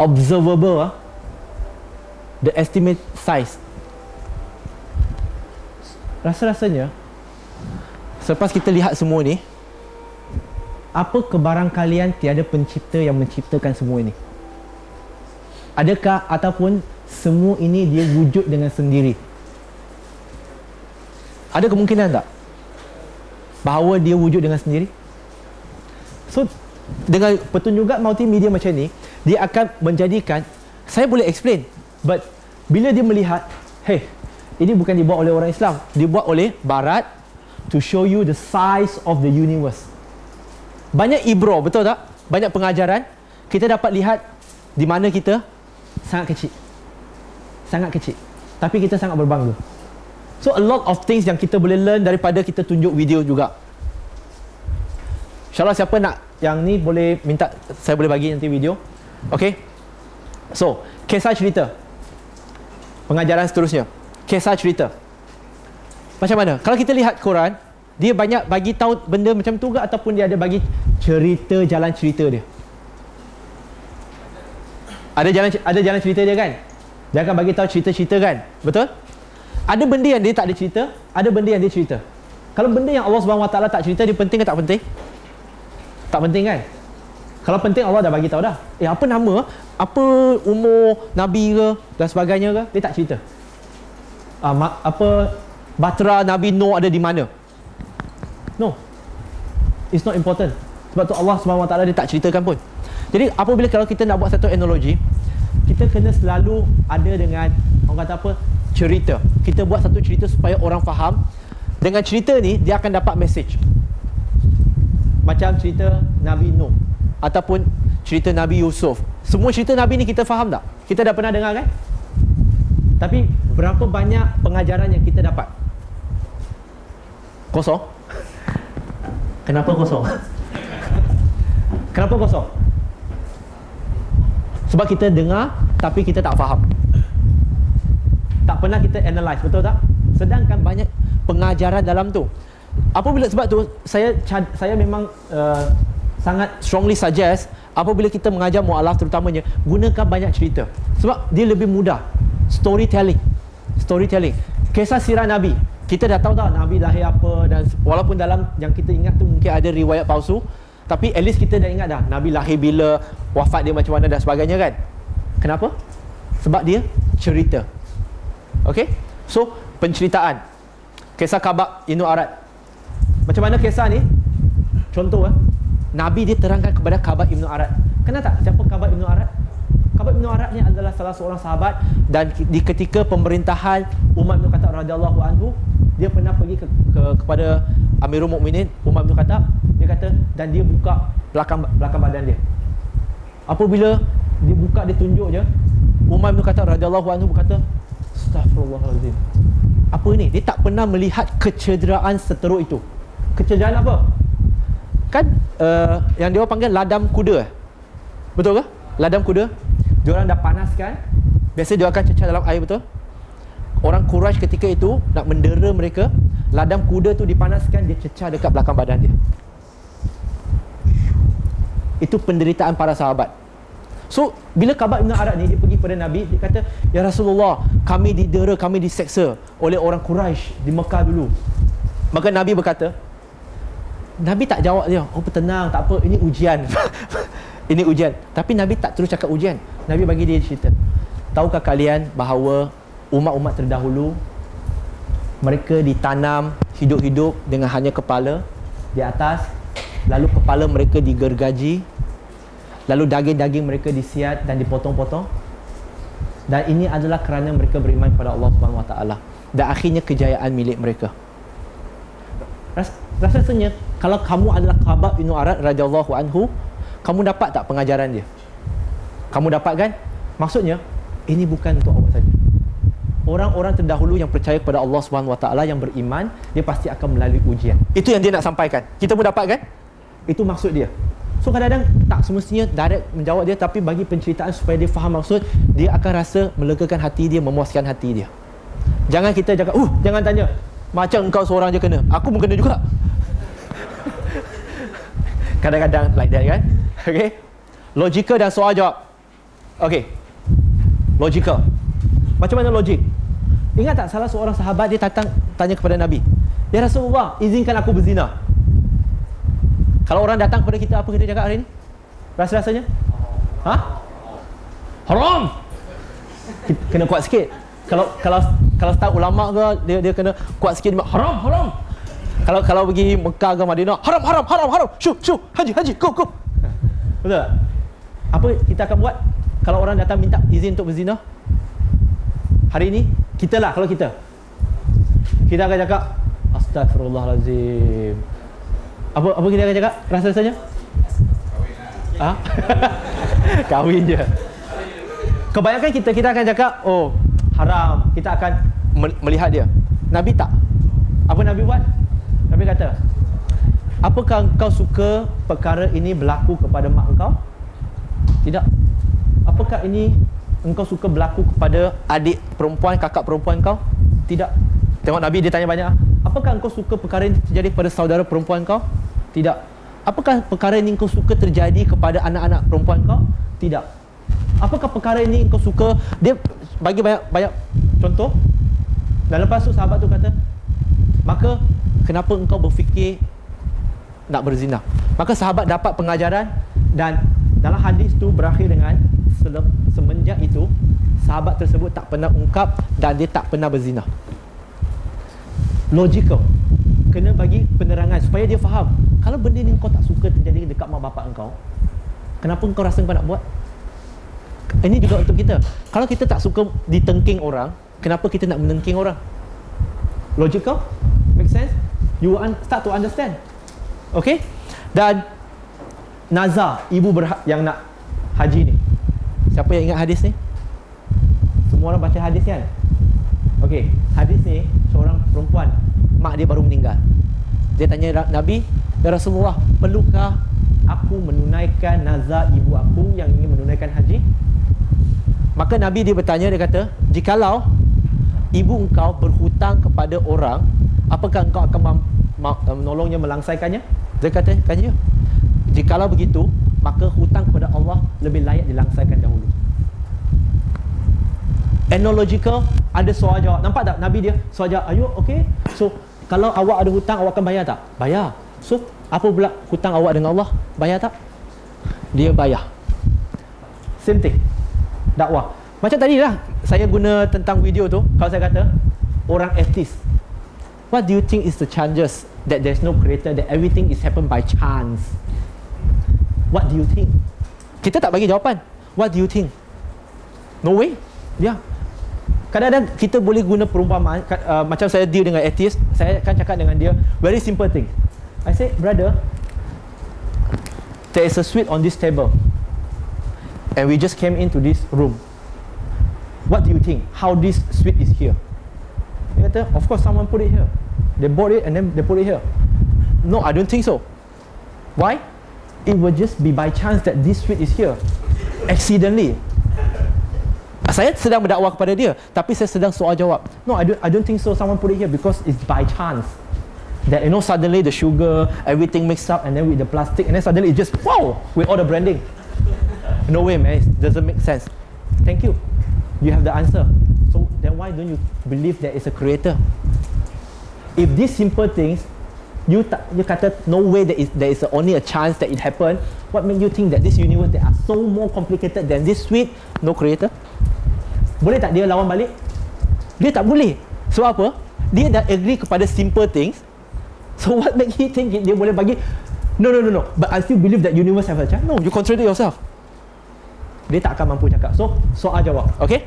observable, the estimate size. Rasa-rasanya selepas kita lihat semua ni, apa kebarangkalian tiada pencipta yang menciptakan semua ini? Adakah ataupun semua ini dia wujud dengan sendiri? Ada kemungkinan tak bahawa dia wujud dengan sendiri? So dengan pertunjukan multimedia macam ni, dia akan menjadikan, saya boleh explain, but bila dia melihat, hey, ini bukan dibuat oleh orang Islam, dibuat oleh Barat to show you the size of the universe. Banyak ibrah, betul tak? Banyak pengajaran. Kita dapat lihat di mana kita sangat kecil. Sangat kecil. Tapi kita sangat berbangga. So a lot of things yang kita boleh learn daripada kita tunjuk video juga. InsyaAllah siapa nak yang ni boleh minta, saya boleh bagi nanti video. Okay. So, kisah cerita. Pengajaran seterusnya. Kisah cerita. Macam mana? Kalau kita lihat Quran, dia banyak bagi tahu benda macam tu ke, ataupun dia ada bagi cerita, jalan cerita dia? Ada jalan cerita dia kan? Dia akan bagi tahu cerita-cerita kan? Betul? Ada benda yang dia tak ada cerita, ada benda yang dia cerita. Kalau benda yang Allah SWT tak cerita, dia penting ke tak penting? Tak penting kan? Kalau penting, Allah dah bagi tahu dah. Apa nama, apa umur Nabi ke dan sebagainya ke, dia tak cerita. Apa Batra Nabi Nuh ada di mana? No, it's not important. Sebab tu Allah SWT dia tak ceritakan pun. Jadi apabila kalau kita nak buat satu analogi, kita kena selalu ada dengan, orang kata apa, cerita. Kita buat satu cerita supaya orang faham. Dengan cerita ni, dia akan dapat message. Macam cerita Nabi Nuh ataupun cerita Nabi Yusuf. Semua cerita Nabi ni kita faham tak? Kita dah pernah dengar kan? Tapi berapa banyak pengajaran yang kita dapat? Kosong. Kenapa kosong? Kenapa kosong? Sebab kita dengar tapi kita tak faham. Tak pernah kita analyse, betul tak? Sedangkan banyak pengajaran dalam tu. Apabila, sebab tu saya memang sangat strongly suggest apabila kita mengajar mu'alaf terutamanya, gunakan banyak cerita. Sebab dia lebih mudah. Storytelling. Kisah sirah Nabi, kita dah tahu tak Nabi lahir apa, dan walaupun dalam yang kita ingat tu mungkin ada riwayat palsu, tapi at least kita dah ingat dah Nabi lahir bila, wafat dia macam mana dan sebagainya kan. Kenapa? Sebab dia cerita. Okay? So, penceritaan. Kisah Kabab Ibnu Arad. Macam mana kisah ni? Contoh Nabi dia terangkan kepada Kabab Ibnu Arad. Kenal tak siapa Kabab Ibnu Arad? Kabab Ibnu Arad ni adalah salah seorang sahabat, dan di ketika pemerintahan Umar bin Khattab radhiyallahu anhu, dia pernah pergi kepada Amirul Mukminin Umar bin Khattab. Dia kata, dan dia buka belakang badan dia. Apabila dia buka, dia tunjuk je, Umar bin Khattab radhiyallahu anhu berkata, Astaghfirullahalazim. Apa ni? Dia tak pernah melihat kecederaan seteruk itu. Kecederaan apa? Kan yang dia panggil ladam kuda. Betul ke? Ladam kuda. Diorang dah panaskan. Biasa dia akan cecah dalam air, betul? Orang Quraisy ketika itu nak mendera mereka, ladam kuda tu dipanaskan, dia cecah dekat belakang badan dia. Itu penderitaan para sahabat. So, bila Kabab Ibn Arad ni, dia pergi pada Nabi, dia kata, Ya Rasulullah, kami didera, kami diseksa oleh orang Quraisy di Mekah dulu. Maka Nabi berkata, Nabi tak jawab dia, oh tenang, tak apa, ini ujian. Ini ujian. Tapi Nabi tak terus cakap ujian. Nabi bagi dia cerita. Tahukah kalian bahawa umat-umat terdahulu, mereka ditanam hidup-hidup dengan hanya kepala di atas, lalu kepala mereka digergaji, lalu daging-daging mereka disiat dan dipotong-potong, dan ini adalah kerana mereka beriman kepada Allah Subhanahu Wa Taala, dan akhirnya kejayaan milik mereka. Rasanya kalau kamu adalah Kabab bin Arad radhiyallahu anhu, kamu dapat tak pengajaran dia? Kamu dapat kan? Maksudnya ini bukan untuk awak saja. Orang-orang terdahulu yang percaya kepada Allah Subhanahu Wa Taala, yang beriman, dia pasti akan melalui ujian. Itu yang dia nak sampaikan. Kita pun dapat kan? Itu maksud dia. So kadang-kadang tak semestinya direct menjawab dia, tapi bagi penceritaan supaya dia faham maksud, dia akan rasa melegakan hati dia, memuaskan hati dia. Jangan kita cakap, jangan tanya, macam engkau seorang je kena, aku pun kena juga. Kadang-kadang like that kan. Okay, logika dan soal jawab. Okay, logical. Macam mana logik? Ingat tak salah seorang sahabat dia datang tanya kepada Nabi, "Ya Rasulullah, izinkan aku berzina." Kalau orang datang kepada kita, apa kita cakap hari ni? Rasa-rasanya? Ha? Haram. Kena kuat sikit. Kalau start ulama ke, dia kena kuat sikit. Haram. Kalau pergi Mekah ke Madinah, haram. Shoo, haji, go. Betul tak? Apa kita akan buat kalau orang datang minta izin untuk berzina? Hari ini, kalau kita akan cakap, Astaghfirullahalazim. Apa kita akan cakap? Rasa-rasanya? Ha? Kahwin je. Kebanyakan kita akan cakap, oh, haram. Kita akan melihat dia. Nabi tak. Apa Nabi buat? Nabi kata, apakah engkau suka perkara ini berlaku kepada mak engkau? Tidak. Apakah ini engkau suka berlaku kepada adik perempuan, kakak perempuan kau? Tidak. Tengok Nabi dia tanya banyak. Apakah engkau suka perkara ini terjadi kepada saudara perempuan kau? Tidak. Apakah perkara ini engkau suka terjadi kepada anak-anak perempuan kau? Tidak. Apakah perkara ini engkau suka? Dia bagi banyak contoh. Dan lepas tu sahabat tu kata, maka kenapa engkau berfikir nak berzina? Maka sahabat dapat pengajaran, dan dalam hadis tu berakhir dengan semenjak itu sahabat tersebut tak pernah ungkap dan dia tak pernah berzina. Logical. Kena bagi penerangan supaya dia faham. Kalau benda ni kau tak suka terjadi dekat mak bapak engkau, kenapa engkau rasa kau nak buat? Ini juga untuk kita. Kalau kita tak suka ditengking orang, kenapa kita nak menengking orang? Logical? Make sense? You start to understand. Okay? Dan nazar, ibu yang nak haji ni. Siapa yang ingat hadis ni? Semua orang baca hadis kan? Okay, hadis ni seorang perempuan, mak dia baru meninggal. Dia tanya Nabi, "Ya Rasulullah, perlukah aku menunaikan nazar ibu aku yang ingin menunaikan haji?" Maka Nabi dia bertanya, dia kata, "Jikalau ibu engkau berhutang kepada orang, apakah engkau akan menolongnya melangsaikannya?" Dia kata, "Tanya. Jikalau begitu, maka hutang kepada Allah lebih layak dilangsaikan dahulu." Analogical, ada soal jawab. Nampak tak Nabi dia soal jawab, "Are you okay? So, kalau awak ada hutang, awak akan bayar tak?" Bayar. "So, apa pula hutang awak dengan Allah? Bayar tak?" Dia bayar. Same thing. Dakwah. Macam tadi lah saya guna tentang video tu. Kalau saya kata orang atheist, what do you think is the chances that there's no creator, that everything is happen by chance? What do you think? Kita tak bagi jawapan. What do you think? No way. Ya. Kadang-kadang kita boleh guna perumpamaan, macam saya deal dengan atheist, saya akan cakap dengan dia very simple thing. I say, "Brother, there is a sweet on this table, and we just came into this room. What do you think? How this sweet is here?" Dia kata, "Of course someone put it here. They bought it and then they put it here." "No, I don't think so." "Why?" "It will just be by chance that this sweet is here. Accidentally." Saya sedang berdakwah kepada dia, tapi saya sedang soal jawab. "No, I don't think so. Someone put it here because it's by chance. That suddenly the sugar, everything mixed up, and then with the plastic, and then suddenly it just wow with all the branding." No way, man. It doesn't make sense. Thank you. You have the answer. So then why don't you believe there is a creator? If these simple things, you kata no way there is only a chance that it happened, what make you think that this universe that are so more complicated than this sweet, no creator? Boleh tak dia lawan balik? Dia tak boleh. Sebab apa? Dia dah agree kepada simple things. So what make you think dia boleh bagi, no, but I still believe that universe have a chance? No, you contradict yourself. Dia tak akan mampu cakap. So soal jawab. Okay?